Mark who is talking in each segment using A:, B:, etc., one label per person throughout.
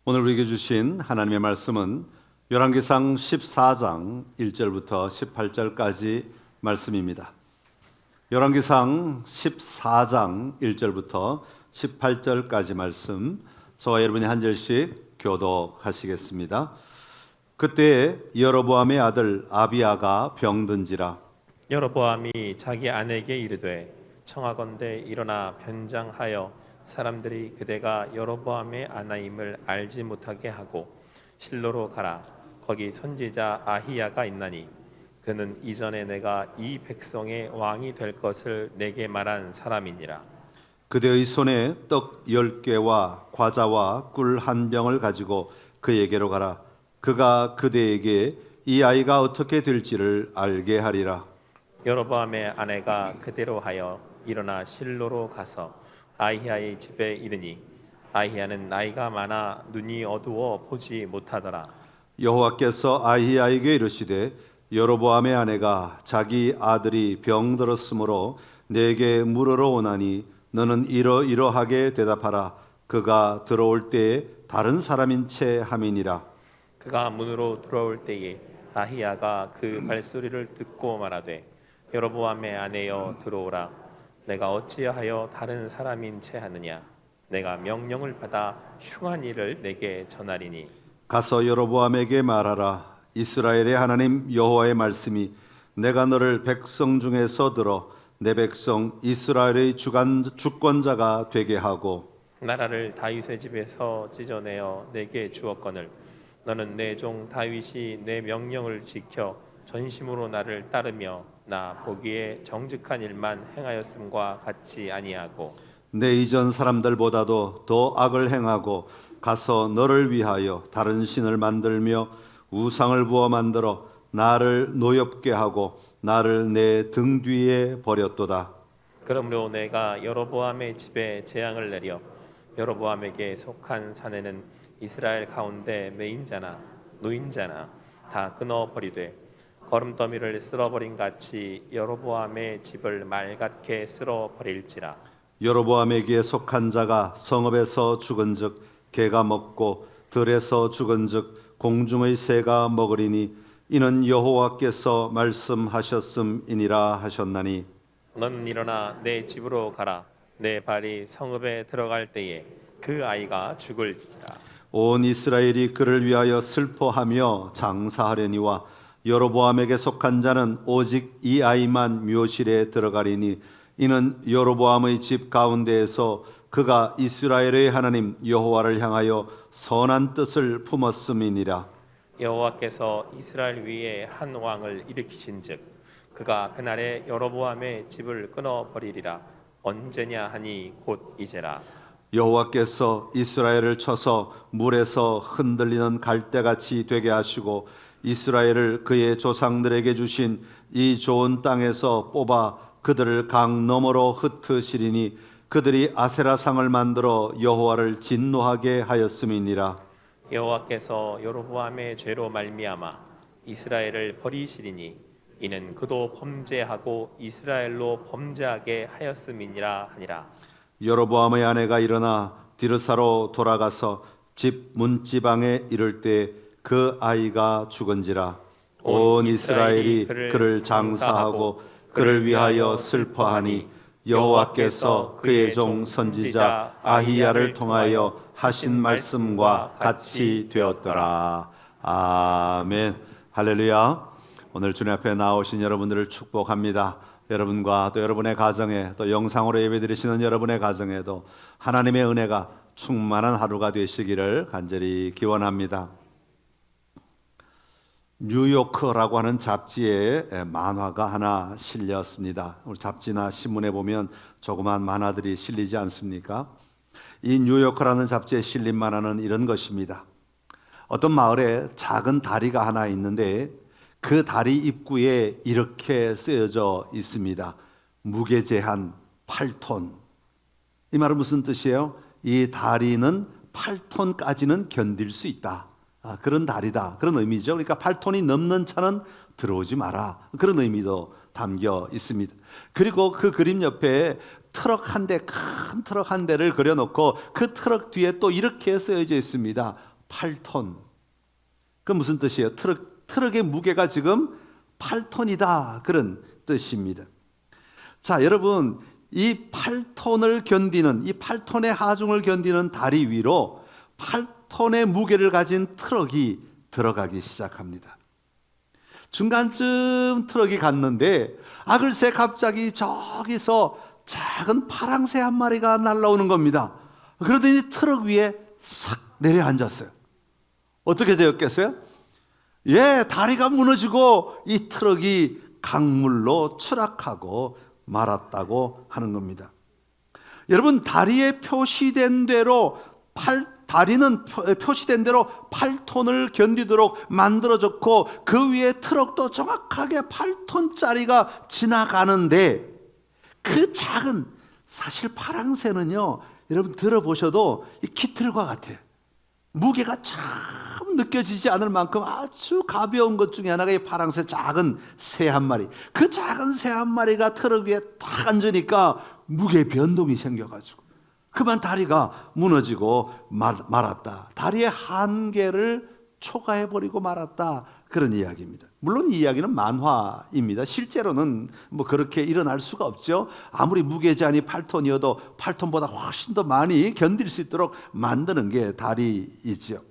A: 오늘 우리에게 주신 하나님의 말씀은 열왕기상 14장 1절부터 18절까지 말씀입니다. 열왕기상 14장 1절부터 18절까지 말씀, 저와 여러분이 한 절씩 교독하시겠습니다. 그때 여로보암의 아들 아비야가 병든지라.
B: 여로보암이 자기 아내에게 이르되 청하건대 일어나 변장하여 사람들이 그대가 여로보암의 아나임을 알지 못하게 하고 실로로 가라. 거기 선지자 아히야가 있나니 그는 이전에 내가 이 백성의 왕이 될 것을 내게 말한 사람이니라.
A: 그대의 손에 떡 10개와 과자와 꿀 한 병을 가지고 그에게로 가라. 그가 그대에게 이 아이가 어떻게 될지를 알게 하리라.
B: 여로보암의 아내가 그대로 하여 일어나 실로로 가서 아히야의 집에 이르니 아히야는 나이가 많아 눈이 어두워 보지 못하더라.
A: 여호와께서 아히야에게 이르시되 여로보암의 아내가 자기 아들이 병들었으므로 내게 물으러 오나니 너는 이러이러하게 대답하라. 그가 들어올 때에 다른 사람인 채 함이니라.
B: 그가 문으로 들어올 때에 아히야가 그 발소리를 듣고 말하되 여로보암의 아내여 들어오라. 내가 어찌하여 다른 사람인 채 하느냐. 내가 명령을 받아 흉한 일을 내게 전하리니
A: 가서 여로보암에게 말하라. 이스라엘의 하나님 여호와의 말씀이 내가 너를 백성 중에서 들어 내 백성 이스라엘의 주권자가 되게 하고
B: 나라를 다윗의 집에서 찢어내어 내게 주었거늘 너는 내 종 다윗이 내 명령을 지켜 전심으로 나를 따르며 나 보기에 정직한 일만 행하였음과 같이 아니하고
A: 내 이전 사람들보다도 더 악을 행하고 가서 너를 위하여 다른 신을 만들며 우상을 부어 만들어 나를 노엽게 하고 나를 내 등 뒤에 버렸도다.
B: 그러므로 내가 여로보암의 집에 재앙을 내려 여로보암에게 속한 사내는 이스라엘 가운데 매인자나 노인자나 다 끊어 버리되 거름더미를 쓸어버린 같이 여로보암의 집을 말같게 쓸어버릴지라.
A: 여로보암에게 속한 자가 성읍에서 죽은즉 개가 먹고 들에서 죽은즉 공중의 새가 먹으리니 이는 여호와께서 말씀하셨음이니라 하셨나니
B: 너는 일어나 내 집으로 가라. 내 발이 성읍에 들어갈 때에 그 아이가 죽을지라.
A: 온 이스라엘이 그를 위하여 슬퍼하며 장사하려니와 여로보암에게 속한 자는 오직 이 아이만 묘실에 들어가리니 이는 여로보암의 집 가운데에서 그가 이스라엘의 하나님 여호와를 향하여 선한 뜻을 품었음이니라.
B: 여호와께서 이스라엘 위에 한 왕을 일으키신즉 그가 그날에 여로보암의 집을 끊어 버리리라. 언제냐 하니 곧 이제라.
A: 여호와께서 이스라엘을 쳐서 물에서 흔들리는 갈대같이 되게 하시고 이스라엘을 그의 조상들에게 주신 이 좋은 땅에서 뽑아 그들을 강 너머로 흩으시리니 그들이 아세라상을 만들어 여호와를 진노하게 하였음이니라.
B: 여호와께서 여로보암의 죄로 말미암아 이스라엘을 버리시리니 이는 그도 범죄하고 이스라엘로 범죄하게 하였음이니라 하니라.
A: 여로보암의 아내가 일어나 디르사로 돌아가서 집 문지방에 이를 때 그 아이가 죽은지라. 온 이스라엘이 그를 장사하고 그를 위하여 슬퍼하니 여호와께서 그의 종 선지자 아히야를 통하여 하신 말씀과 같이 되었더라. 아멘. 할렐루야. 오늘 주님 앞에 나오신 여러분들을 축복합니다. 여러분과 또 여러분의 가정에 또 영상으로 예배드리시는 여러분의 가정에도 하나님의 은혜가 충만한 하루가 되시기를 간절히 기원합니다. 뉴요커라고 하는 잡지에 만화가 하나 실렸습니다. 우리 잡지나 신문에 보면 조그만 만화들이 실리지 않습니까? 이 뉴요커라는 잡지에 실린 만화는 이런 것입니다. 어떤 마을에 작은 다리가 하나 있는데 그 다리 입구에 이렇게 쓰여져 있습니다. 무게 제한 8톤. 이 말은 무슨 뜻이에요? 이 다리는 8톤까지는 견딜 수 있다. 그런 다리다. 그런 의미죠. 그러니까 8톤이 넘는 차는 들어오지 마라. 그런 의미도 담겨 있습니다. 그리고 그 그림 옆에 트럭 한 대, 큰 트럭 한 대를 그려놓고 그 트럭 뒤에 또 이렇게 쓰여져 있습니다. 8톤. 그 무슨 뜻이에요? 트럭의 무게가 지금 8톤이다. 그런 뜻입니다. 자, 여러분, 이 8톤을 견디는, 이 8톤의 하중을 견디는 다리 위로 8톤의 무게를 가진 트럭이 들어가기 시작합니다. 중간쯤 트럭이 갔는데 글쎄 갑자기 저기서 작은 파랑새 한 마리가 날아오는 겁니다. 그러더니 트럭 위에 싹 내려앉았어요. 어떻게 되었겠어요? 다리가 무너지고 이 트럭이 강물로 추락하고 말았다고 하는 겁니다. 여러분, 다리에 표시된 대로 다리는 표시된 대로 8톤을 견디도록 만들어졌고 그 위에 트럭도 정확하게 8톤짜리가 지나가는데 그 작은, 사실 파랑새는요, 여러분 들어보셔도 이 깃털과 같아요. 무게가 참 느껴지지 않을 만큼 아주 가벼운 것 중에 하나가 이 파랑새 작은 새 한 마리. 그 작은 새 한 마리가 트럭 위에 딱 앉으니까 무게 변동이 생겨가지고 그만 다리가 무너지고 말았다. 다리의 한계를 초과해버리고 말았다. 그런 이야기입니다. 물론 이 이야기는 만화입니다. 실제로는 뭐 그렇게 일어날 수가 없죠. 아무리 무게제한이 8톤이어도 8톤보다 훨씬 더 많이 견딜 수 있도록 만드는 게 다리이죠.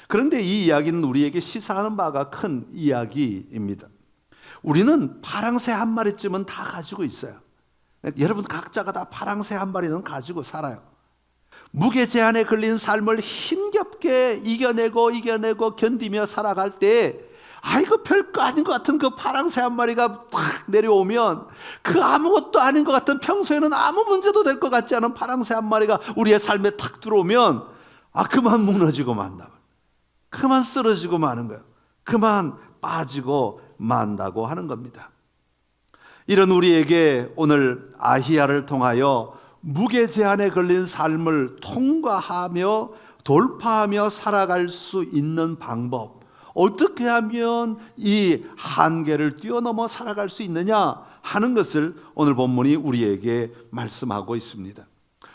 A: 그런데 이 이야기는 우리에게 시사하는 바가 큰 이야기입니다. 우리는 파랑새 한 마리쯤은 다 가지고 있어요. 여러분 각자가 다 파랑새 한 마리는 가지고 살아요. 무게 제한에 걸린 삶을 힘겹게 이겨내고 견디며 살아갈 때 이거 별거 아닌 것 같은 그 파랑새 한 마리가 탁 내려오면 그 아무것도 아닌 것 같은 평소에는 아무 문제도 될 것 같지 않은 파랑새 한 마리가 우리의 삶에 탁 들어오면 그만 무너지고 만다. 그만 쓰러지고 마는 거예요. 그만 빠지고 만다고 하는 겁니다. 이런 우리에게 오늘 아히야를 통하여 무게 제한에 걸린 삶을 통과하며 돌파하며 살아갈 수 있는 방법, 어떻게 하면 이 한계를 뛰어넘어 살아갈 수 있느냐 하는 것을 오늘 본문이 우리에게 말씀하고 있습니다.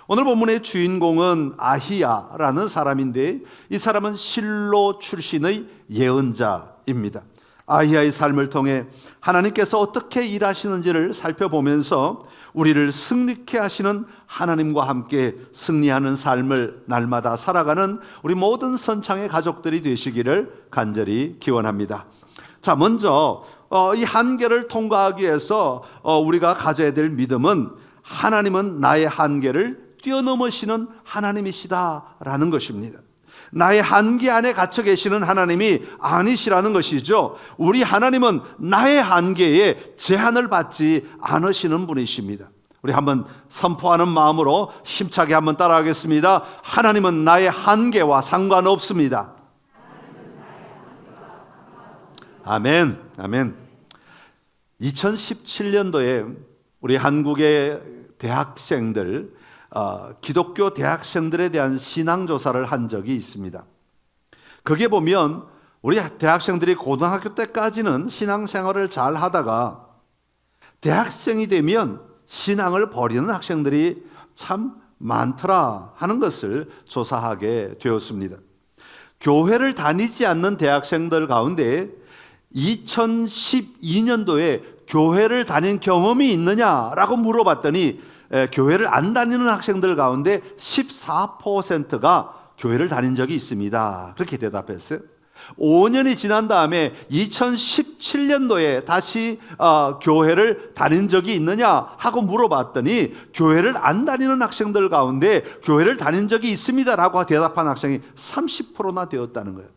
A: 오늘 본문의 주인공은 아히야라는 사람인데 이 사람은 실로 출신의 예언자입니다. 아히야의 삶을 통해 하나님께서 어떻게 일하시는지를 살펴보면서 우리를 승리케 하시는 하나님과 함께 승리하는 삶을 날마다 살아가는 우리 모든 선창의 가족들이 되시기를 간절히 기원합니다. 자, 먼저 이 한계를 통과하기 위해서 우리가 가져야 될 믿음은 하나님은 나의 한계를 뛰어넘으시는 하나님이시다라는 것입니다. 나의 한계 안에 갇혀 계시는 하나님이 아니시라는 것이죠. 우리 하나님은 나의 한계에 제한을 받지 않으시는 분이십니다. 우리 한번 선포하는 마음으로 힘차게 한번 따라하겠습니다. 하나님은 나의 한계와 상관없습니다. 아멘, 아멘. 2017년도에 우리 한국의 대학생들, 기독교 대학생들에 대한 신앙조사를 한 적이 있습니다. 거기에 보면 우리 대학생들이 고등학교 때까지는 신앙생활을 잘 하다가 대학생이 되면 신앙을 버리는 학생들이 참 많더라 하는 것을 조사하게 되었습니다. 교회를 다니지 않는 대학생들 가운데 2012년도에 교회를 다닌 경험이 있느냐라고 물어봤더니 교회를 안 다니는 학생들 가운데 14%가 교회를 다닌 적이 있습니다. 그렇게 대답했어요. 5년이 지난 다음에 2017년도에 다시 교회를 다닌 적이 있느냐 하고 물어봤더니 교회를 안 다니는 학생들 가운데 교회를 다닌 적이 있습니다라고 대답한 학생이 30%나 되었다는 거예요.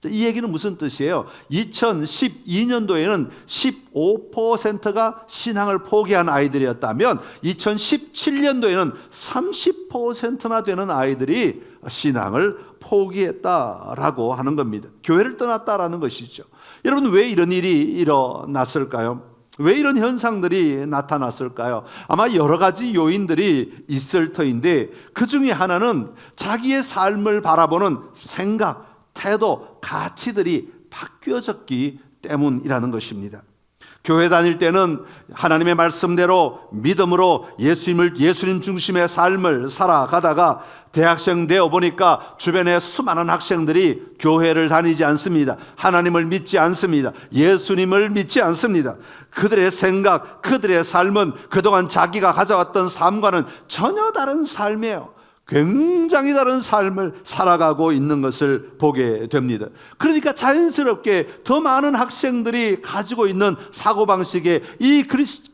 A: 이 얘기는 무슨 뜻이에요? 2012년도에는 15%가 신앙을 포기한 아이들이었다면 2017년도에는 30%나 되는 아이들이 신앙을 포기했다라고 하는 겁니다. 교회를 떠났다라는 것이죠. 여러분, 왜 이런 일이 일어났을까요? 왜 이런 현상들이 나타났을까요? 아마 여러 가지 요인들이 있을 터인데 그 중에 하나는 자기의 삶을 바라보는 생각, 태도, 가치들이 바뀌어졌기 때문이라는 것입니다. 교회 다닐 때는 하나님의 말씀대로 믿음으로 예수님 중심의 삶을 살아가다가 대학생 되어 보니까 주변에 수많은 학생들이 교회를 다니지 않습니다. 하나님을 믿지 않습니다. 예수님을 믿지 않습니다. 그들의 생각, 그들의 삶은 그동안 자기가 가져왔던 삶과는 전혀 다른 삶이에요. 굉장히 다른 삶을 살아가고 있는 것을 보게 됩니다. 그러니까 자연스럽게 더 많은 학생들이 가지고 있는 사고방식에 이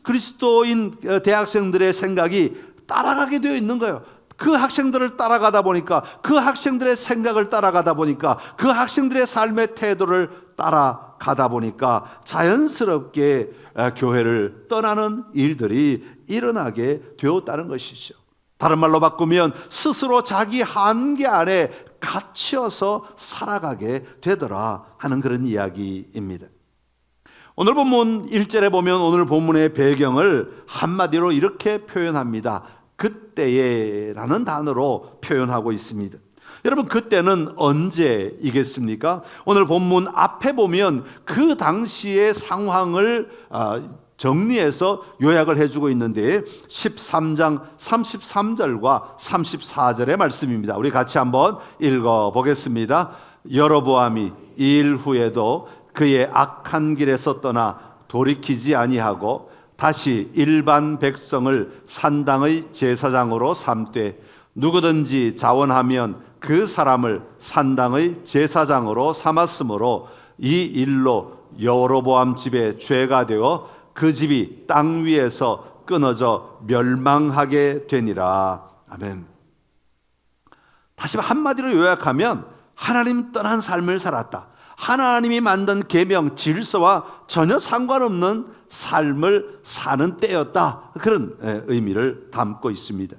A: 그리스도인 대학생들의 생각이 따라가게 되어 있는 거예요. 그 학생들을 따라가다 보니까, 그 학생들의 생각을 따라가다 보니까, 그 학생들의 삶의 태도를 따라가다 보니까 자연스럽게 교회를 떠나는 일들이 일어나게 되었다는 것이죠. 다른 말로 바꾸면 스스로 자기 한계 안에 갇혀서 살아가게 되더라 하는 그런 이야기입니다. 오늘 본문 1절에 보면 오늘 본문의 배경을 한마디로 이렇게 표현합니다. 그때에라는 단어로 표현하고 있습니다. 여러분, 그때는 언제이겠습니까? 오늘 본문 앞에 보면 그 당시의 상황을 정리해서 요약을 해주고 있는데 13장 33절과 34절의 말씀입니다. 우리 같이 한번 읽어보겠습니다. 여로보암이 이 일 후에도 그의 악한 길에서 떠나 돌이키지 아니하고 다시 일반 백성을 산당의 제사장으로 삼되 누구든지 자원하면 그 사람을 산당의 제사장으로 삼았으므로 이 일로 여로보암 집에 죄가 되어 그 집이 땅 위에서 끊어져 멸망하게 되니라. 아멘. 다시 한마디로 요약하면 하나님 떠난 삶을 살았다. 하나님이 만든 계명 질서와 전혀 상관없는 삶을 사는 때였다. 그런 의미를 담고 있습니다.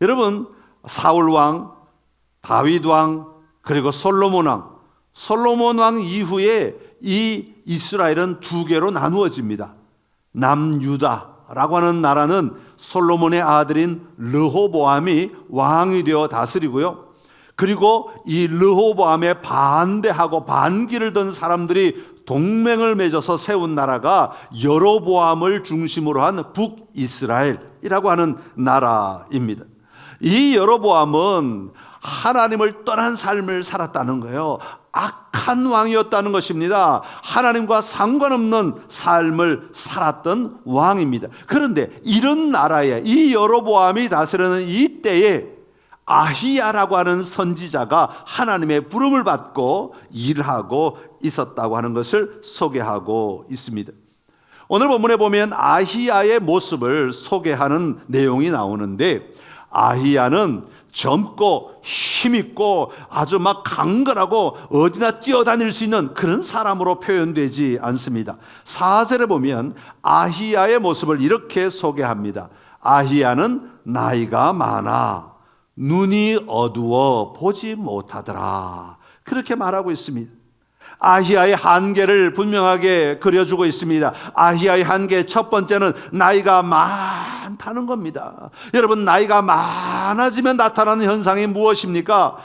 A: 여러분, 사울 왕, 다윗 왕, 그리고 솔로몬 왕 이후에 이 이스라엘은 두 개로 나누어집니다. 남유다라고 하는 나라는 솔로몬의 아들인 르호보암이 왕이 되어 다스리고요. 그리고 이 르호보암에 반대하고 반기를 든 사람들이 동맹을 맺어서 세운 나라가 여로보암을 중심으로 한 북이스라엘이라고 하는 나라입니다. 이 여로보암은 하나님을 떠난 삶을 살았다는 거예요. 악한 왕이었다는 것입니다. 하나님과 상관없는 삶을 살았던 왕입니다. 그런데 이런 나라에 이 여로보암이 다스리는 이 때에 아히야라고 하는 선지자가 하나님의 부름을 받고 일하고 있었다고 하는 것을 소개하고 있습니다. 오늘 본문에 보면 아히야의 모습을 소개하는 내용이 나오는데, 아히야는 젊고 힘있고 아주 막 강건하고 어디나 뛰어다닐 수 있는 그런 사람으로 표현되지 않습니다. 4절에 보면 아히야의 모습을 이렇게 소개합니다. 아히야는 나이가 많아 눈이 어두워 보지 못하더라. 그렇게 말하고 있습니다. 아히야의 한계를 분명하게 그려주고 있습니다. 아히야의 한계 첫 번째는 나이가 많다는 겁니다. 여러분, 나이가 많아지면 나타나는 현상이 무엇입니까?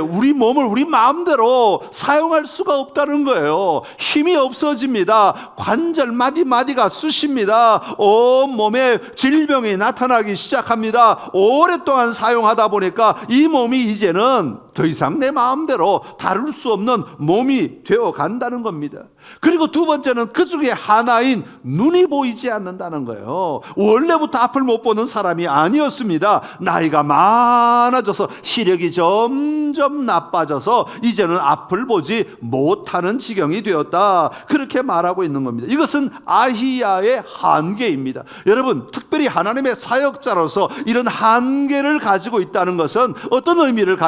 A: 우리 몸을 우리 마음대로 사용할 수가 없다는 거예요. 힘이 없어집니다. 관절 마디마디가 쑤십니다. 온 몸에 질병이 나타나기 시작합니다. 오랫동안 사용하다 보니까 이 몸이 이제는 더 이상 내 마음대로 다룰 수 없는 몸이 되어 간다는 겁니다. 그리고 두 번째는 그 중에 하나인 눈이 보이지 않는다는 거예요. 원래부터 앞을 못 보는 사람이 아니었습니다. 나이가 많아져서 시력이 점점 나빠져서 이제는 앞을 보지 못하는 지경이 되었다. 그렇게 말하고 있는 겁니다. 이것은 아히야의 한계입니다. 여러분, 특별히 하나님의 사역자로서 이런 한계를 가지고 있다는 것은 어떤 의미를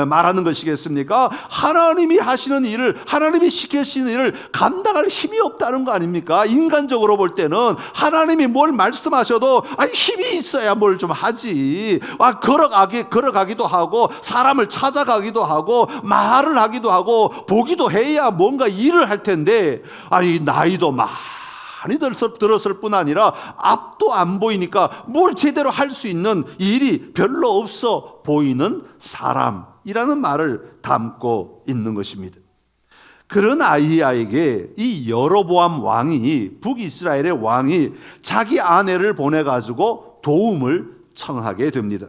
A: 말하는 것이겠습니까? 하나님이 하시는 일을, 하나님이 시키시는 일을 감당할 힘이 없다는 거 아닙니까? 인간적으로 볼 때는 하나님이 뭘 말씀하셔도 힘이 있어야 뭘 좀 하지. 걸어가기도 하고 사람을 찾아가기도 하고 말을 하기도 하고 보기도 해야 뭔가 일을 할 텐데, 나이도 많이 들었을 뿐 아니라 앞도 안 보이니까 뭘 제대로 할 수 있는 일이 별로 없어 보이는 사람이라는 말을 담고 있는 것입니다. 그런 아히야에게 이 여로보암 왕이, 북이스라엘의 왕이 자기 아내를 보내가지고 도움을 청하게 됩니다.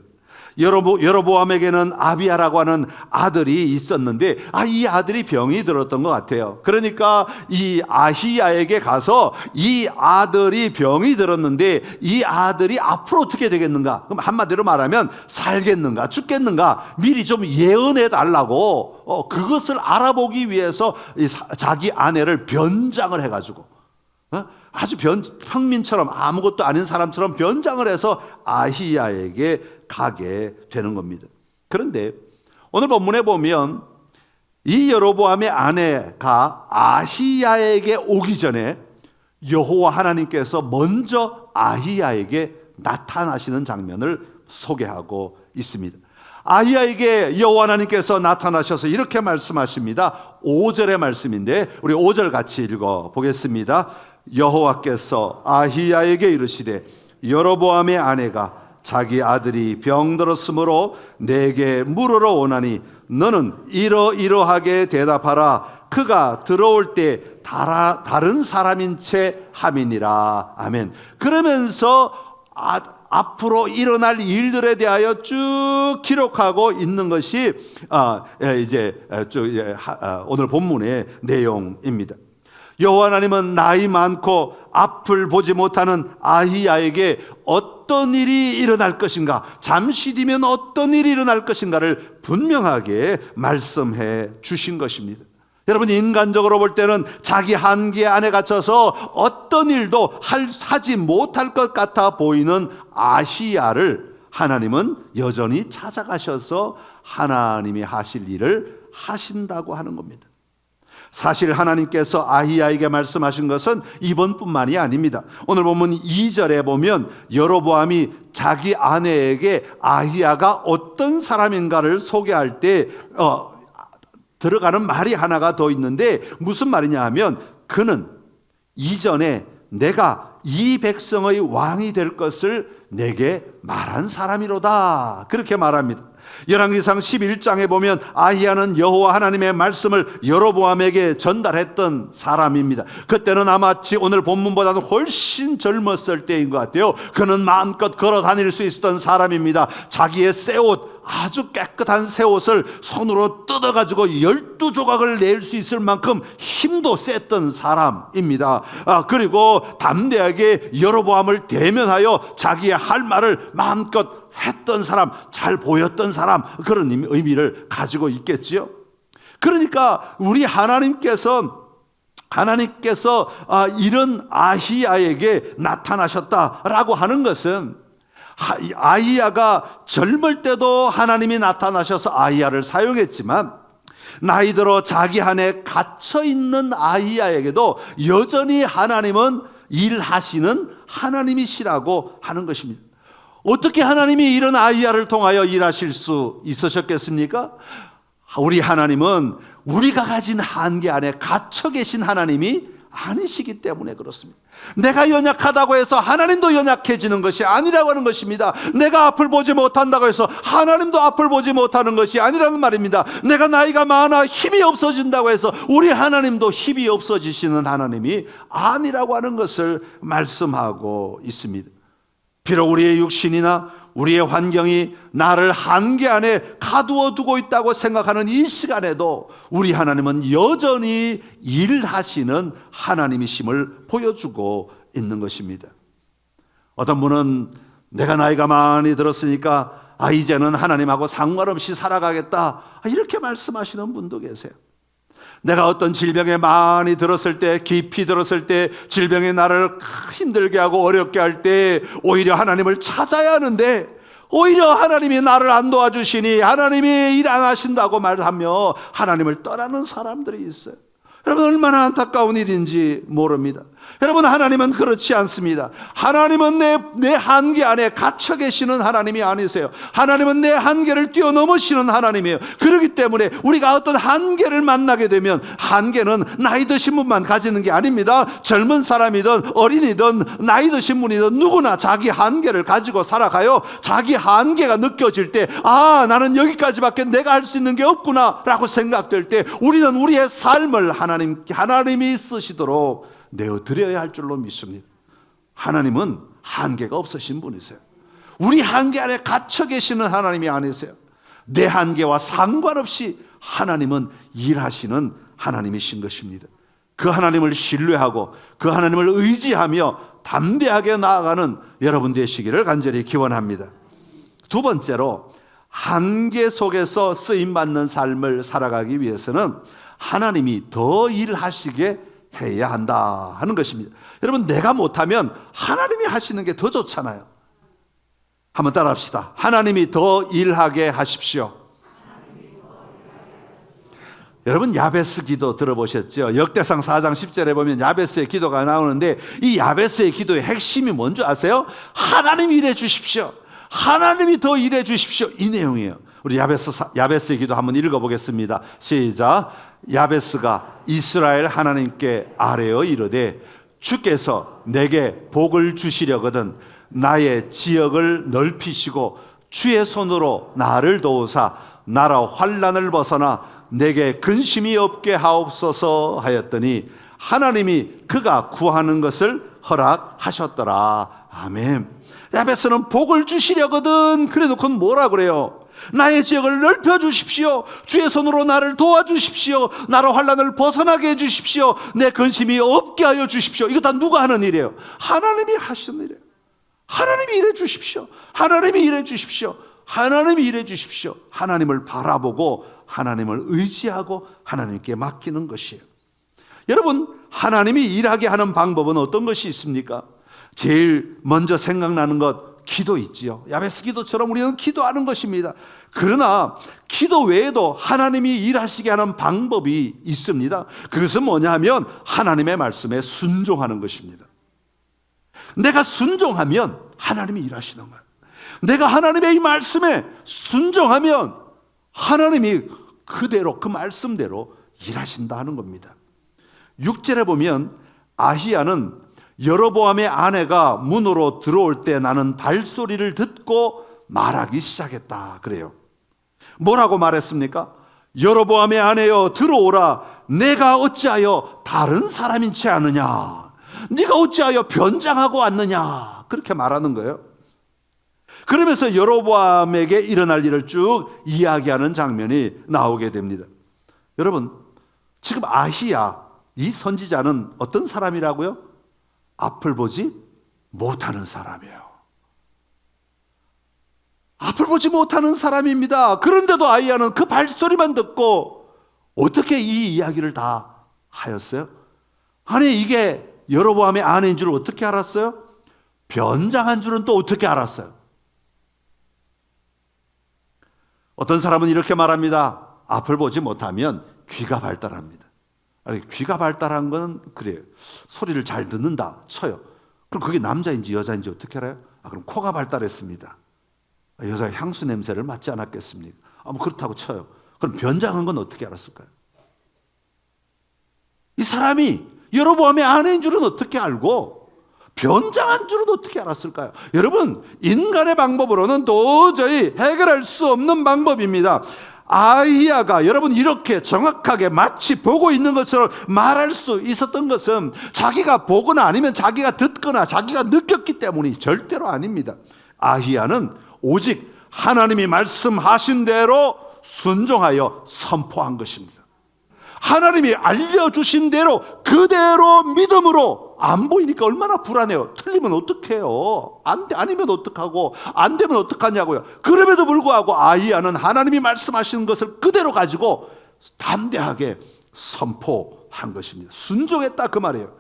A: 여로보암에게는 아비야라고 하는 아들이 있었는데 이 아들이 병이 들었던 것 같아요. 그러니까 이 아히야에게 가서 이 아들이 병이 들었는데 이 아들이 앞으로 어떻게 되겠는가? 그럼 한마디로 말하면 살겠는가 죽겠는가 미리 좀 예언해 달라고 그것을 알아보기 위해서 자기 아내를 변장을 해가지고 아주 평민처럼 아무것도 아닌 사람처럼 변장을 해서 아히야에게 가게 되는 겁니다. 그런데 오늘 본문에 보면 이 여로보암의 아내가 아히야에게 오기 전에 여호와 하나님께서 먼저 아히야에게 나타나시는 장면을 소개하고 있습니다. 아히야에게 여호와 하나님께서 나타나셔서 이렇게 말씀하십니다. 5절의 말씀인데 우리 5절 같이 읽어 보겠습니다. 여호와께서 아히야에게 이르시되 여로보암의 아내가 자기 아들이 병들었으므로 내게 물으러 오나니 너는 이러이러하게 대답하라. 그가 들어올 때 다른 사람인 채 함이니라. 아멘. 그러면서 앞으로 일어날 일들에 대하여 쭉 기록하고 있는 것이 오늘 본문의 내용입니다. 여호와 하나님은 나이 많고 앞을 보지 못하는 아히야에게 어떤 일이 일어날 것인가, 잠시 뒤면 어떤 일이 일어날 것인가를 분명하게 말씀해 주신 것입니다. 여러분, 인간적으로 볼 때는 자기 한계 안에 갇혀서 어떤 일도 하지 못할 것 같아 보이는 아히야를 하나님은 여전히 찾아가셔서 하나님이 하실 일을 하신다고 하는 겁니다. 사실 하나님께서 아히야에게 말씀하신 것은 이번뿐만이 아닙니다. 오늘 보면 2절에 보면 여로보암이 자기 아내에게 아히야가 어떤 사람인가를 소개할 때 들어가는 말이 하나가 더 있는데 무슨 말이냐 하면 그는 이전에 내가 이 백성의 왕이 될 것을 내게 말한 사람이로다, 그렇게 말합니다. 열왕기상 11장에 보면 아히야는 여호와 하나님의 말씀을 여로보암에게 전달했던 사람입니다. 그때는 아마 오늘 본문보다는 훨씬 젊었을 때인 것 같아요. 그는 마음껏 걸어 다닐 수 있었던 사람입니다. 자기의 새 옷, 아주 깨끗한 새 옷을 손으로 뜯어가지고 12조각을 낼 수 있을 만큼 힘도 셌던 사람입니다. 그리고 담대하게 여로보암을 대면하여 자기의 할 말을 마음껏 했던 사람, 잘 보였던 사람, 그런 의미를 가지고 있겠지요. 그러니까 우리 하나님께서 이런 아히야에게 나타나셨다라고 하는 것은 아히야가 젊을 때도 하나님이 나타나셔서 아히야를 사용했지만 나이 들어 자기 안에 갇혀 있는 아히야에게도 여전히 하나님은 일하시는 하나님이시라고 하는 것입니다. 어떻게 하나님이 이런 아히야를 통하여 일하실 수 있으셨겠습니까? 우리 하나님은 우리가 가진 한계 안에 갇혀 계신 하나님이 아니시기 때문에 그렇습니다. 내가 연약하다고 해서 하나님도 연약해지는 것이 아니라고 하는 것입니다. 내가 앞을 보지 못한다고 해서 하나님도 앞을 보지 못하는 것이 아니라는 말입니다. 내가 나이가 많아 힘이 없어진다고 해서 우리 하나님도 힘이 없어지시는 하나님이 아니라고 하는 것을 말씀하고 있습니다. 비록 우리의 육신이나 우리의 환경이 나를 한계 안에 가두어 두고 있다고 생각하는 이 시간에도 우리 하나님은 여전히 일하시는 하나님이심을 보여주고 있는 것입니다. 어떤 분은 내가 나이가 많이 들었으니까 이제는 하나님하고 상관없이 살아가겠다, 이렇게 말씀하시는 분도 계세요. 내가 어떤 질병에 많이 들었을 때, 깊이 들었을 때, 질병이 나를 힘들게 하고 어렵게 할 때 오히려 하나님을 찾아야 하는데 오히려 하나님이 나를 안 도와주시니 하나님이 일 안 하신다고 말하며 하나님을 떠나는 사람들이 있어요. 여러분, 얼마나 안타까운 일인지 모릅니다. 여러분, 하나님은 그렇지 않습니다. 하나님은 내 한계 안에 갇혀 계시는 하나님이 아니세요. 하나님은 내 한계를 뛰어넘으시는 하나님이에요. 그렇기 때문에 우리가 어떤 한계를 만나게 되면, 한계는 나이 드신 분만 가지는 게 아닙니다. 젊은 사람이든 어린이든 나이 드신 분이든 누구나 자기 한계를 가지고 살아가요. 자기 한계가 느껴질 때, 나는 여기까지밖에 내가 할 수 있는 게 없구나 라고 생각될 때 우리는 우리의 삶을 하나님이 쓰시도록 내어드려야 할 줄로 믿습니다. 하나님은 한계가 없으신 분이세요. 우리 한계 안에 갇혀 계시는 하나님이 아니세요. 내 한계와 상관없이 하나님은 일하시는 하나님이신 것입니다. 그 하나님을 신뢰하고 그 하나님을 의지하며 담대하게 나아가는 여러분 되시기를 간절히 기원합니다. 두 번째로, 한계 속에서 쓰임받는 삶을 살아가기 위해서는 하나님이 더 일하시게 해야 한다 하는 것입니다. 여러분, 내가 못하면 하나님이 하시는 게 더 좋잖아요. 한번 따라합시다. 하나님이 더 일하게 하십시오. 여러분, 야베스 기도 들어보셨죠? 역대상 4장 10절에 보면 야베스의 기도가 나오는데, 이 야베스의 기도의 핵심이 뭔지 아세요? 하나님이 일해 주십시오. 하나님이 더 일해 주십시오. 이 내용이에요. 우리 야베스의 기도 한번 읽어보겠습니다. 시작. 야베스가 이스라엘 하나님께 아뢰어 이르되, 주께서 내게 복을 주시려거든 나의 지역을 넓히시고 주의 손으로 나를 도우사 나라 환난을 벗어나 내게 근심이 없게 하옵소서 하였더니 하나님이 그가 구하는 것을 허락하셨더라. 아멘. 야베스는 복을 주시려거든, 그래도 그건 뭐라 그래요? 나의 지역을 넓혀 주십시오. 주의 손으로 나를 도와주십시오. 나라 환난을 벗어나게 해주십시오. 내 근심이 없게 하여 주십시오. 이거 다 누가 하는 일이에요? 하나님이 하시는 일이에요. 하나님이 일해 주십시오. 하나님이 일해 주십시오. 하나님이 일해 주십시오. 하나님을 바라보고 하나님을 의지하고 하나님께 맡기는 것이에요. 여러분, 하나님이 일하게 하는 방법은 어떤 것이 있습니까? 제일 먼저 생각나는 것, 기도 있지요. 야베스 기도처럼 우리는 기도하는 것입니다. 그러나 기도 외에도 하나님이 일하시게 하는 방법이 있습니다. 그것은 뭐냐 하면 하나님의 말씀에 순종하는 것입니다. 내가 순종하면 하나님이 일하시는 거예요. 내가 하나님의 이 말씀에 순종하면 하나님이 그대로 그 말씀대로 일하신다 하는 겁니다. 6절에 보면 아히야는 여로보암의 아내가 문으로 들어올 때 나는 발소리를 듣고 말하기 시작했다 그래요. 뭐라고 말했습니까? 여로보암의 아내여 들어오라. 내가 어찌하여 다른 사람인 채 아느냐? 네가 어찌하여 변장하고 왔느냐? 그렇게 말하는 거예요. 그러면서 여로보암에게 일어날 일을 쭉 이야기하는 장면이 나오게 됩니다. 여러분, 지금 아히야 이 선지자는 어떤 사람이라고요? 앞을 보지 못하는 사람이에요. 앞을 보지 못하는 사람입니다. 그런데도 아히야는 그 발소리만 듣고 어떻게 이 이야기를 다 하였어요? 아니, 이게 여로보암의 아내인 줄 어떻게 알았어요? 변장한 줄은 또 어떻게 알았어요? 어떤 사람은 이렇게 말합니다. 앞을 보지 못하면 귀가 발달합니다. 아니, 귀가 발달한 건 그래요. 소리를 잘 듣는다 쳐요. 그럼 그게 남자인지 여자인지 어떻게 알아요? 그럼 코가 발달했습니다. 여자의 향수 냄새를 맡지 않았겠습니까? 뭐 그렇다고 쳐요. 그럼 변장한 건 어떻게 알았을까요? 이 사람이 여로보암의 아내인 줄은 어떻게 알고 변장한 줄은 어떻게 알았을까요? 여러분, 인간의 방법으로는 도저히 해결할 수 없는 방법입니다. 아히야가 여러분 이렇게 정확하게 마치 보고 있는 것처럼 말할 수 있었던 것은 자기가 보거나 아니면 자기가 듣거나 자기가 느꼈기 때문이 절대로 아닙니다. 아히야는 오직 하나님이 말씀하신 대로 순종하여 선포한 것입니다. 하나님이 알려주신 대로 그대로 믿음으로, 안 보이니까 얼마나 불안해요. 틀리면 어떡해요? 아니면 어떡하고, 안 되면 어떡하냐고요. 그럼에도 불구하고 아히야는 하나님이 말씀하시는 것을 그대로 가지고 담대하게 선포한 것입니다. 순종했다 그 말이에요.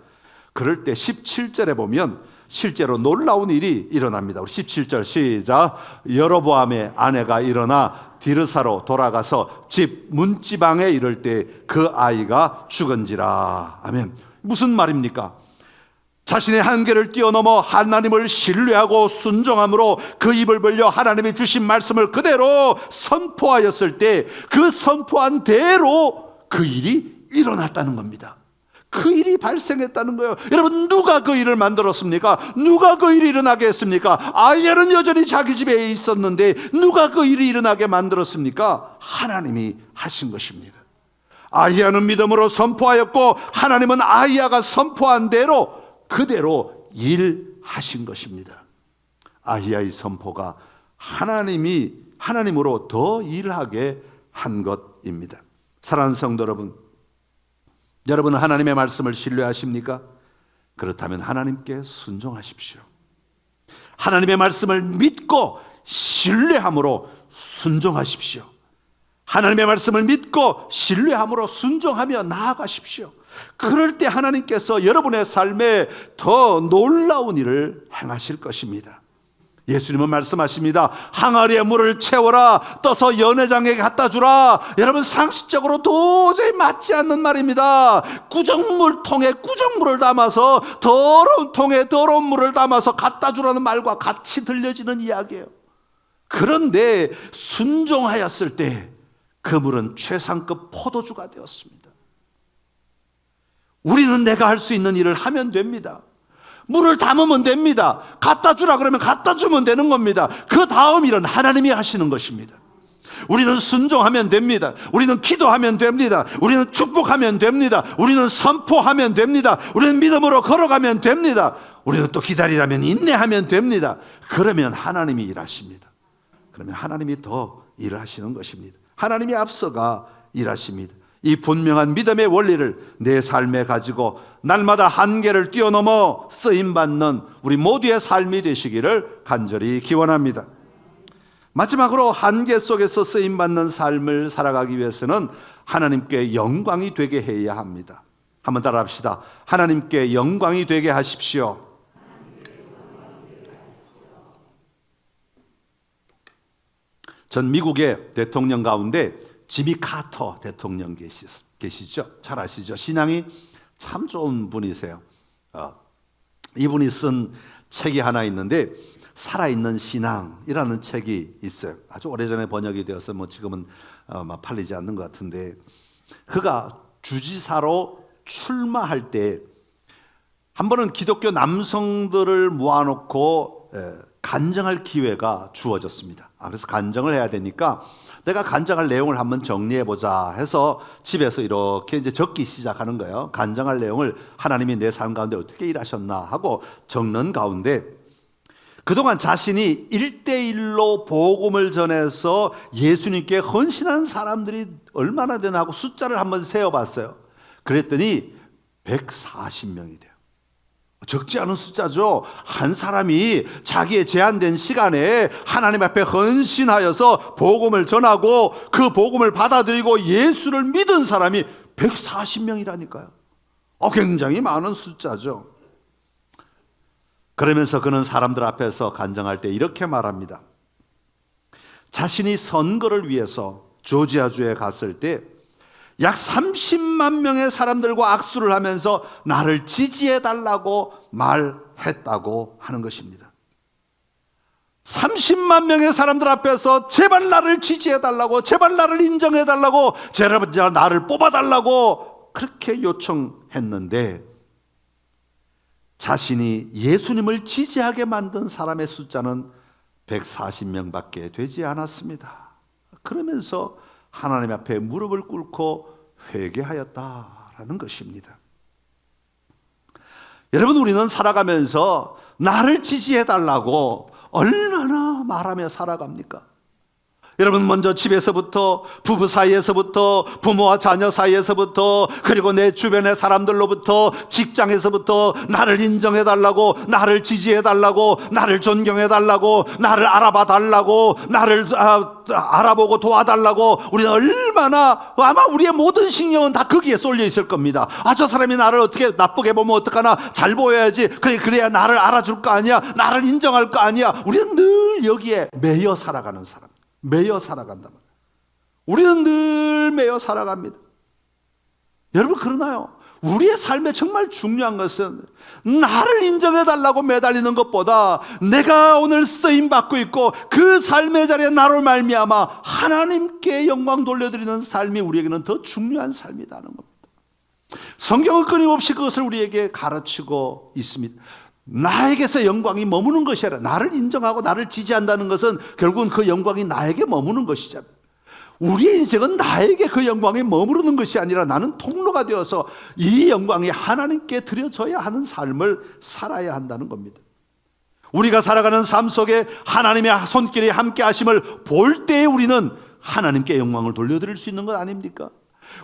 A: 그럴 때 17절에 보면 실제로 놀라운 일이 일어납니다. 우리 17절 시작. 여로보암의 아내가 일어나 디르사로 돌아가서 집 문지방에 이를 때 그 아이가 죽은지라. 아멘. 무슨 말입니까? 자신의 한계를 뛰어넘어 하나님을 신뢰하고 순종함으로 그 입을 벌려 하나님이 주신 말씀을 그대로 선포하였을 때 그 선포한 대로 그 일이 일어났다는 겁니다. 그 일이 발생했다는 거예요. 여러분, 누가 그 일을 만들었습니까? 누가 그 일이 일어나게 했습니까? 아히야는 여전히 자기 집에 있었는데 누가 그 일이 일어나게 만들었습니까? 하나님이 하신 것입니다. 아히야는 믿음으로 선포하였고 하나님은 아히야가 선포한 대로 그대로 일하신 것입니다. 아히야의 선포가 하나님으로 더 일하게 한 것입니다. 사랑하는 성도 여러분, 여러분은 하나님의 말씀을 신뢰하십니까? 그렇다면 하나님께 순종하십시오. 하나님의 말씀을 믿고 신뢰함으로 순종하십시오. 하나님의 말씀을 믿고 신뢰함으로 순종하며 나아가십시오. 그럴 때 하나님께서 여러분의 삶에 더 놀라운 일을 행하실 것입니다. 예수님은 말씀하십니다. 항아리에 물을 채워라, 떠서 연회장에게 갖다 주라. 여러분, 상식적으로 도저히 맞지 않는 말입니다. 구정물통에 구정물을 담아서, 더러운 통에 더러운 물을 담아서 갖다 주라는 말과 같이 들려지는 이야기예요. 그런데 순종하였을 때 그 물은 최상급 포도주가 되었습니다. 우리는 내가 할 수 있는 일을 하면 됩니다. 물을 담으면 됩니다. 갖다 주라 그러면 갖다 주면 되는 겁니다. 그 다음 일은 하나님이 하시는 것입니다. 우리는 순종하면 됩니다. 우리는 기도하면 됩니다. 우리는 축복하면 됩니다. 우리는 선포하면 됩니다. 우리는 믿음으로 걸어가면 됩니다. 우리는 또 기다리라면 인내하면 됩니다. 그러면 하나님이 일하십니다. 그러면 하나님이 더 일을 하시는 것입니다. 하나님이 앞서가 일하십니다. 이 분명한 믿음의 원리를 내 삶에 가지고 날마다 한계를 뛰어넘어 쓰임받는 우리 모두의 삶이 되시기를 간절히 기원합니다. 마지막으로 한계 속에서 쓰임받는 삶을 살아가기 위해서는 하나님께 영광이 되게 해야 합니다. 한번 따라합시다. 하나님께 영광이 되게 하십시오. 전 미국의 대통령 가운데 지미 카터 대통령 계시죠? 잘 아시죠? 신앙이 참 좋은 분이세요. 이분이 쓴 책이 하나 있는데 살아있는 신앙이라는 책이 있어요. 아주 오래전에 번역이 되어서 지금은 팔리지 않는 것 같은데, 그가 주지사로 출마할 때 한 번은 기독교 남성들을 모아놓고 간증할 기회가 주어졌습니다. 그래서 간증을 해야 되니까 내가 간증할 내용을 한번 정리해보자 해서 집에서 이렇게 이제 적기 시작하는 거예요. 간증할 내용을 하나님이 내 삶 가운데 어떻게 일하셨나 하고 적는 가운데 그동안 자신이 1대1로 복음을 전해서 예수님께 헌신한 사람들이 얼마나 되나 하고 숫자를 한번 세어봤어요. 그랬더니 140명이 돼요. 적지 않은 숫자죠. 한 사람이 자기의 제한된 시간에 하나님 앞에 헌신하여서 복음을 전하고 그 복음을 받아들이고 예수를 믿은 사람이 140명이라니까요. 굉장히 많은 숫자죠. 그러면서 그는 사람들 앞에서 간증할 때 이렇게 말합니다. 자신이 선거를 위해서 조지아주에 갔을 때 약 30만 명의 사람들과 악수를 하면서 나를 지지해달라고 말했다고 하는 것입니다. 30만 명의 사람들 앞에서 제발 나를 지지해달라고, 제발 나를 인정해달라고, 제발 나를 뽑아달라고 그렇게 요청했는데 자신이 예수님을 지지하게 만든 사람의 숫자는 140명밖에 되지 않았습니다. 그러면서 하나님 앞에 무릎을 꿇고 회개하였다라는 것입니다. 여러분, 우리는 살아가면서 나를 지지해달라고 얼마나 말하며 살아갑니까? 여러분, 먼저 집에서부터, 부부 사이에서부터, 부모와 자녀 사이에서부터, 그리고 내 주변의 사람들로부터, 직장에서부터 나를 인정해달라고, 나를 지지해달라고, 나를 존경해달라고, 나를 알아봐달라고, 나를 알아보고 도와달라고, 우리는 얼마나, 아마 우리의 모든 신경은 다 거기에 쏠려 있을 겁니다. 저 사람이 나를 어떻게 나쁘게 보면 어떡하나, 잘 보여야지, 그래야 나를 알아줄 거 아니야, 나를 인정할 거 아니야. 우리는 늘 여기에 매여 살아가는 사람, 매여 살아간단 말이에요. 우리는 늘 매여 살아갑니다. 여러분, 그러나요? 우리의 삶에 정말 중요한 것은 나를 인정해달라고 매달리는 것보다 내가 오늘 쓰임받고 있고 그 삶의 자리에 나로 말미암아 하나님께 영광 돌려드리는 삶이 우리에게는 더 중요한 삶이라는 겁니다. 성경은 끊임없이 그것을 우리에게 가르치고 있습니다. 나에게서 영광이 머무는 것이 아니라 나를 인정하고 나를 지지한다는 것은 결국은 그 영광이 나에게 머무는 것이잖아요. 우리의 인생은 나에게 그 영광이 머무르는 것이 아니라 나는 통로가 되어서 이 영광이 하나님께 드려져야 하는 삶을 살아야 한다는 겁니다. 우리가 살아가는 삶 속에 하나님의 손길이 함께 하심을 볼 때에 우리는 하나님께 영광을 돌려드릴 수 있는 것 아닙니까?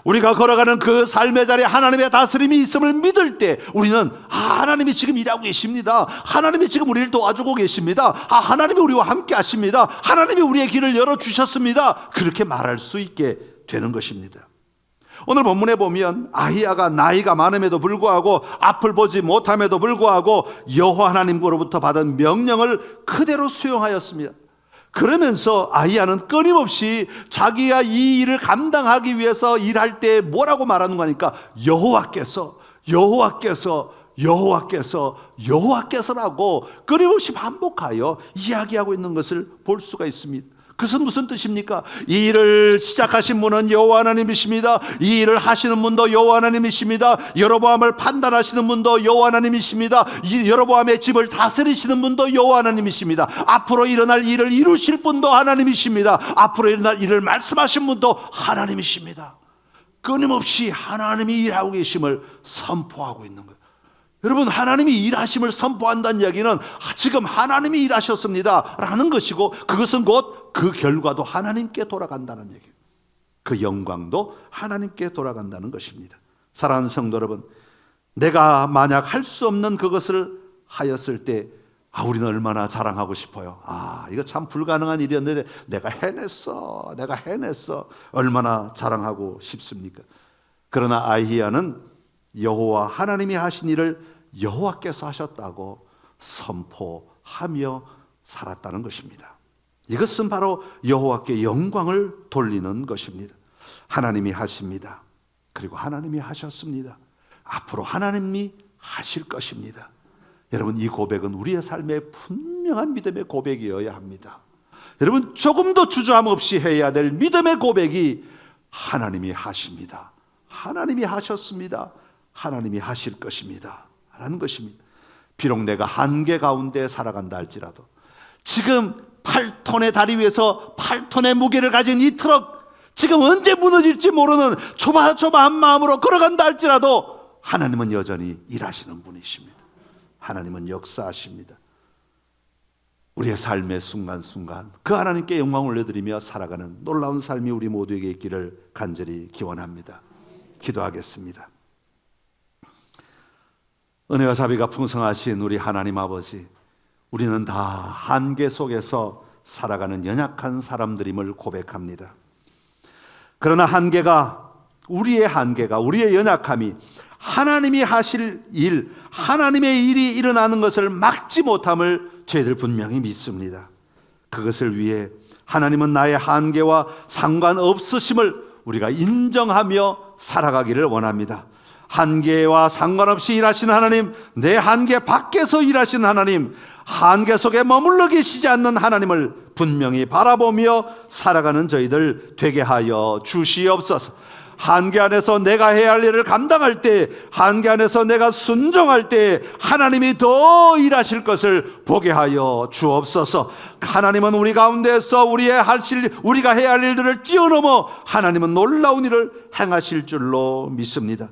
A: 우리가 걸어가는 그 삶의 자리에 하나님의 다스림이 있음을 믿을 때 우리는 하나님이 지금 일하고 계십니다. 하나님이 지금 우리를 도와주고 계십니다. 하나님이 우리와 함께 하십니다. 하나님이 우리의 길을 열어주셨습니다. 그렇게 말할 수 있게 되는 것입니다. 오늘 본문에 보면 아히야가 나이가 많음에도 불구하고 앞을 보지 못함에도 불구하고 여호와 하나님으로부터 받은 명령을 그대로 수용하였습니다. 그러면서 아히야는 끊임없이 자기가 이 일을 감당하기 위해서 일할 때 뭐라고 말하는 거니까 여호와께서라고 끊임없이 반복하여 이야기하고 있는 것을 볼 수가 있습니다. 그것은 무슨 뜻입니까? 이 일을 시작하신 분은 여호와 하나님이십니다. 이 일을 하시는 분도 여호와 하나님이십니다. 여로보암을 판단하시는 분도 여호와 하나님이십니다. 이 여로보암의 집을 다스리시는 분도 여호와 하나님이십니다. 앞으로 일어날 일을 이루실 분도 하나님이십니다. 앞으로 일어날 일을 말씀하신 분도 하나님이십니다. 끊임없이 하나님이 일하고 계심을 선포하고 있는 거예요. 여러분, 하나님이 일하심을 선포한다는 이야기는 지금 하나님이 일하셨습니다 라는 것이고, 그것은 곧 그 결과도 하나님께 돌아간다는 얘기예요. 그 영광도 하나님께 돌아간다는 것입니다. 사랑하는 성도 여러분, 내가 만약 할 수 없는 그것을 하였을 때 우리는 얼마나 자랑하고 싶어요. 이거 참 불가능한 일이었는데 내가 해냈어 얼마나 자랑하고 싶습니까? 그러나 아히야는 여호와 하나님이 하신 일을 여호와께서 하셨다고 선포하며 살았다는 것입니다. 이것은 바로 여호와께 영광을 돌리는 것입니다. 하나님이 하십니다. 그리고 하나님이 하셨습니다. 앞으로 하나님이 하실 것입니다. 여러분, 이 고백은 우리의 삶의 분명한 믿음의 고백이어야 합니다. 여러분, 조금도 주저함 없이 해야 될 믿음의 고백이 하나님이 하십니다. 하나님이 하셨습니다. 하나님이 하실 것입니다 라는 것입니다. 비록 내가 한계 가운데 살아간다 할지라도, 지금 8톤의 다리 위에서 8톤의 무게를 가진 이 트럭, 지금 언제 무너질지 모르는 조마조마한 마음으로 걸어간다 할지라도 하나님은 여전히 일하시는 분이십니다. 하나님은 역사하십니다. 우리의 삶의 순간순간 그 하나님께 영광을 올려드리며 살아가는 놀라운 삶이 우리 모두에게 있기를 간절히 기원합니다. 기도하겠습니다. 은혜와 자비가 풍성하신 우리 하나님 아버지, 우리는 다 한계 속에서 살아가는 연약한 사람들임을 고백합니다. 그러나 우리의 연약함이 하나님이 하실 일, 하나님의 일이 일어나는 것을 막지 못함을 저희들 분명히 믿습니다. 그것을 위해 하나님은 나의 한계와 상관없으심을 우리가 인정하며 살아가기를 원합니다. 한계와 상관없이 일하시는 하나님, 내 한계 밖에서 일하시는 하나님, 한계 속에 머물러 계시지 않는 하나님을 분명히 바라보며 살아가는 저희들 되게 하여 주시옵소서. 한계 안에서 내가 해야 할 일을 감당할 때, 한계 안에서 내가 순종할 때 하나님이 더 일하실 것을 보게 하여 주옵소서. 하나님은 우리 가운데서 우리가 해야 할 일들을 뛰어넘어 하나님은 놀라운 일을 행하실 줄로 믿습니다.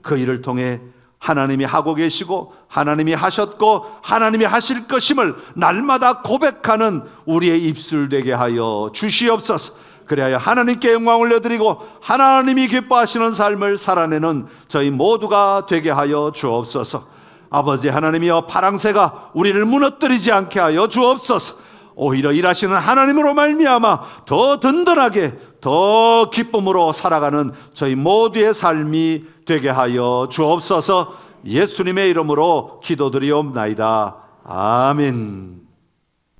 A: 그 일을 통해 하나님이 하고 계시고 하나님이 하셨고 하나님이 하실 것임을 날마다 고백하는 우리의 입술 되게 하여 주시옵소서. 그래야 하나님께 영광 올려드리고 하나님이 기뻐하시는 삶을 살아내는 저희 모두가 되게 하여 주옵소서. 아버지 하나님이여, 파랑새가 우리를 무너뜨리지 않게 하여 주옵소서. 오히려 일하시는 하나님으로 말미암아 더 든든하게, 더 기쁨으로 살아가는 저희 모두의 삶이 되게 하여 주옵소서. 예수님의 이름으로 기도드리옵나이다. 아멘.